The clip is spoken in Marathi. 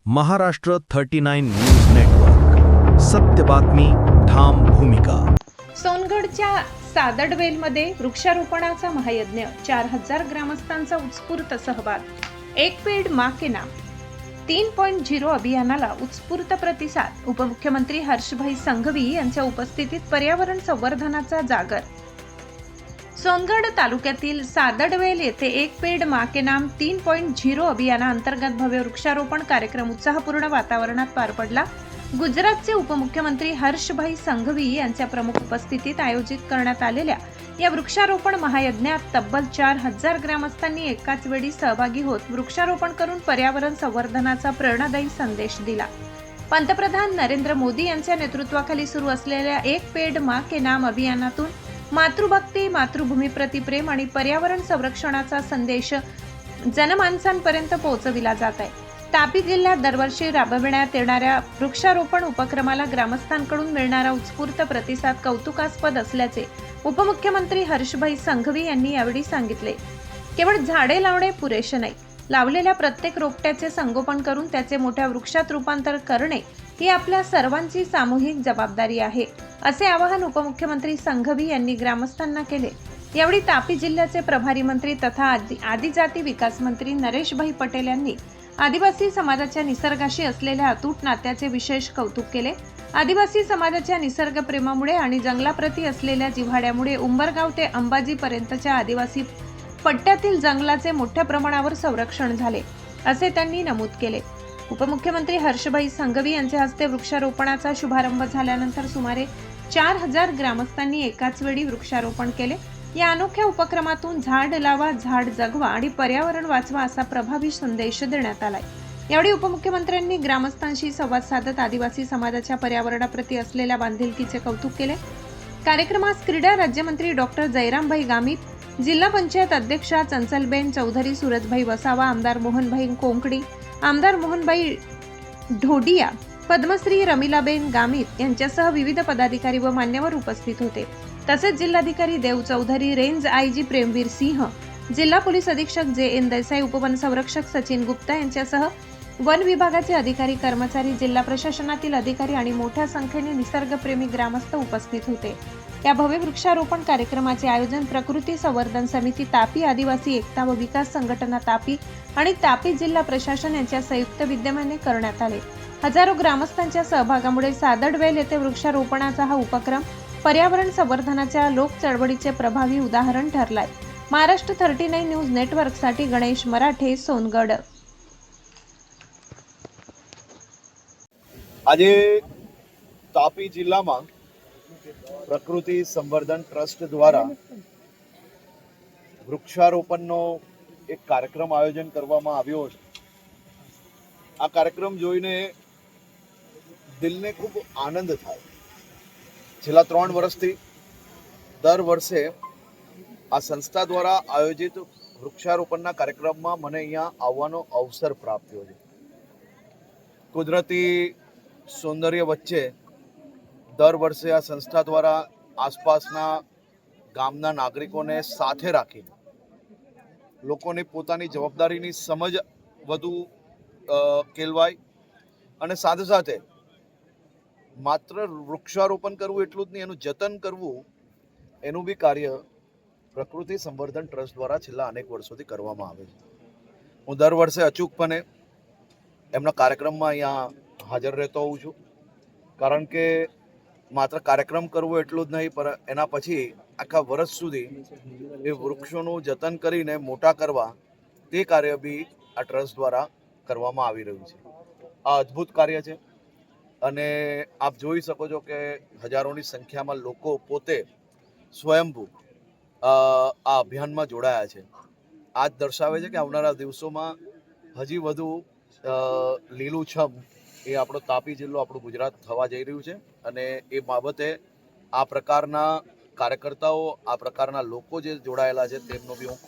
महाराष्ट्र 39 न्यूज नेटवर्क, सत्य बातमी, ठाम भूमिका। सोनगडच्या सादडवेलमध्ये वृक्षारोपणाचा महायज्ञ, 4000 ग्रामस्थांचा उत्स्फूर्त सहभाग। एक पेड़ मां के नाम 3.0 अभियानाला उत्स्फूर्त प्रतिसाद। उपमुख्यमंत्री हर्षभाई संघवी यांच्या उपस्थितीत पर्यावरण संवर्धनाचा जागर। सोनगड तालुक्यातील सादडवेल येथे एक पेड़ मां के नाम 3.0 अभियानाअंतर्गत भव्य वृक्षारोपण कार्यक्रम उत्साहपूर्ण वातावरणात पार पडला। गुजरातचे उपमुख्यमंत्री हर्षभाई संघवी यांच्या प्रमुख उपस्थितीत आयोजित करण्यात आलेल्या या वृक्षारोपण महायज्ञात तब्बल 4000 ग्रामस्थांनी एकाच वेळी सहभागी होत वृक्षारोपण करून पर्यावरण संवर्धनाचा प्रेरणादायी संदेश दिला। पंतप्रधान नरेंद्र मोदी यांच्या नेतृत्वाखाली सुरू असलेल्या एक पेड़ मां के नाम अभियानातून मातृभक्ती, मातृभूमीप्रती प्रेम आणि पर्यावरण संरक्षणाचा संदेश जनमानसांपर्यंत पोहोचविला जात आहे। तापी जिल्ह्यात दरवर्षी राबविण्यात येणाऱ्या वृक्षारोपण उपक्रमाला ग्रामस्थांकडून मिळणारा उत्स्फूर्त प्रतिसाद कौतुकास्पद असल्याचे उपमुख्यमंत्री हर्षभाई संघवी यांनी यावेळी सांगितले। केवळ झाडे लावणे पुरेसे नाही, लावलेल्या प्रत्येक रोपट्याचे संगोपन करून त्याचे मोठ्या वृक्षात रूपांतर करणे ही आपल्या सर्वांची सामूहिक जबाबदारी आहे, असे आवाहन उपमुख्यमंत्री संघवी यांनी ग्रामस्थांना केले। यावेळी तापी जिल्ह्याचे प्रभारी मंत्री तथा आदिजाती विकास मंत्री नरेशभाई पटेल यांनी आदिवासी समाजाच्या निसर्गाशी असलेल्या अतूट नात्याचे विशेष कौतुक केले। आदिवासी समाजाच्या निसर्ग प्रेमामुळे आणि जंगलाप्रती असलेल्या जिव्हाळ्यामुळे उंबरगाव ते अंबाजी पर्यंतच्या आदिवासी पट्ट्यातील जंगलाचे मोठ्या प्रमाणावर संरक्षण झाले, असे त्यांनी नमूद केले। उपमुख्यमंत्री हर्षभाई संघवी यांच्या हस्ते वृक्षारोपणाचा शुभारंभ झाल्यानंतर सुमारे 4000 ग्रामस्थांनी एकाच वेळी वृक्षारोपण केले। या अनोख्या उपक्रमातून झाड लावा, झाड जगवा आणि पर्यावरण वाचवा असा प्रभावी संदेश देण्यात आलाय। यावेळी उपमुख्यमंत्र्यांनी ग्रामस्थांशी संवाद साधत आदिवासी समाजाच्या पर्यावरणाप्रती असलेल्या बांधिलकीचे कौतुक केले। कार्यक्रमास क्रीडा राज्यमंत्री डॉक्टर जयरामभाई गामित, जिल्हा पंचायत अध्यक्षा चंचलबेन चौधरी, सूरजभाई वसावा, आमदार मोहनभाई कोंकणी, आमदार मोहनभाई ढोडिया, पद्मश्री रमिलाबेन गामित यांच्यासह विविध पदाधिकारी व मान्यवर उपस्थित होते। तसेच जिल्हाधिकारी देव चौधरी, रेंज आयजी प्रेमवीर सिंह, जिल्हा पोलीस अधीक्षक जे.एन. देसाई, उपवन संरक्षक सचिन गुप्ता यांच्यासह वन विभागाचे अधिकारी, कर्मचारी, जिल्हा प्रशासनातील अधिकारी आणि मोठ्या संख्येने निसर्गप्रेमी ग्रामस्थ उपस्थित होते। या भव्य वृक्षारोपण कार्यक्रमाचे आयोजन प्रकृती संवर्धन समिती तापी, आदिवासी एकता व विकास संघटना तापी आणि तापी जिल्हा प्रशासन यांच्या संयुक्त विद्यमाने करण्यात आले। हजारो ग्रामस्थांच्या सहभागामुळे सादडवेल येथे वृक्षारोपणाचा हा उपक्रम पर्यावरण संवर्धनाच्या लोक चळवळीचे प्रभावी उदाहरण ठरलाय। महाराष्ट्र 39 न्यूज नेटवर्कसाठी गणेश मराठे, सोनगड। આજે તાપી જિલ્લામાં પ્રકૃતિ સંવર્ધન ટ્રસ્ટ દ્વારા વૃક્ષારોપણનો એક કાર્યક્રમ આયોજન કરવામાં આવ્યો છે। આ કાર્યક્રમ જોઈને દિલને ખૂબ આનંદ થાય। છેલ્લા 3 વર્ષથી દર વર્ષે આ સંસ્થા દ્વારા આયોજિત વૃક્ષારોપણના કાર્યક્રમમાં મને અહીંયા આવવાનો અવસર પ્રાપ્ત થયો છે। કુદરતી સૌંદર્ય વચ્ચે દર વર્ષે આ સંસ્થા દ્વારા આસપાસના ગામના નાગરિકોને સાથે રાખીને લોકોને પોતાની જવાબદારીની સમજ વધુ કેળવાય અને સાથે સાથે માત્ર વૃક્ષારોપણ કરવું એટલું જ નહીં, એનું જતન કરવું એનું બી કાર્ય પ્રકૃતિ સંવર્ધન ટ્રસ્ટ દ્વારા છેલ્લા અનેક વર્ષોથી કરવામાં આવે છે। હું દર વર્ષે અચૂકપણે એમના કાર્યક્રમમાં અહીંયા હાજર રહેતો હોઉં છું, કારણ કે માત્ર કાર્યક્રમ કરવો એટલું જ નહીં, પણ એના પછી આખા વર્ષ સુધી એ વૃક્ષોનું જતન કરીને મોટા કરવા તે કાર્ય બી આ ટ્રસ્ટ દ્વારા કરવામાં આવી રહ્યું છે। આ અદ્ભુત કાર્ય છે અને આપ જોઈ શકો છો કે હજારોની સંખ્યામાં લોકો પોતે સ્વયંભૂ આ અભિયાનમાં જોડાયા છે। આ જ દર્શાવે છે કે આવનારા દિવસોમાં હજી વધુ લીલુંછમ એ આપણો તાપી જિલ્લો, આપણું ગુજરાત થવા જઈ રહ્યું છે અને એ બાબતે આ પ્રકારના કાર્યકર્તાઓ, આ પ્રકારના લોકો જે જોડાયેલા છે તેમનો બી હું ખૂબ